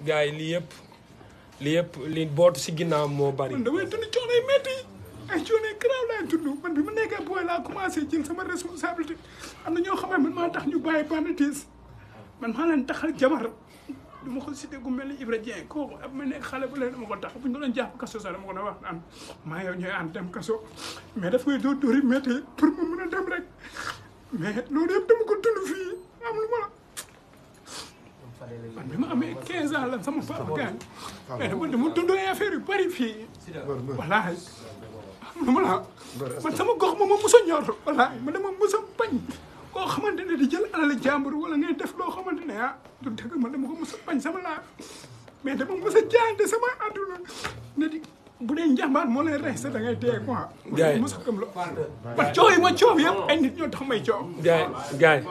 gaay lii yëpp li bootu si ginnaaw moo bari. man damay dund coono yu métti ay coono yu garaaw laay dund man bi ma nekkee booy laa commencé jël sama responsabilité am na ñoo xam ne man maa tax ñu bàyyi banditisme man maa leen taxal jabar du ma ko cité gu mel ni Ibra Dieng kooku ab ma nekk xale bu leen dama ko tax bu ñu ko doon jàpp kaso sax dama ko doon wax naan maa yow ñooy ànd dem kaso mais daf koy dóor dóori métti pour ma mën a dem rek mais loolu yëpp dama ko dund fii am lu ma la man bi ma amee 15 ans la sama papa gaañ mais dama dund ay affaire yu bari fii wallaahi am lu ma la man sama gox ma mos a ñor wallaahi man dama mos a bañ koo xamante ne di jël alal jàmbur wala ngay def loo xamante ne ah du dëgg man dama ko mos a bañ sama laa mais dama mos a jaante sama àdduna ne di bu dee njàmbaar moo lay rey sax da ngay téye quoi. gars yi mos a gëm la man coow yi ma coow yëpp ay nit ñoo tax may coow. gars yi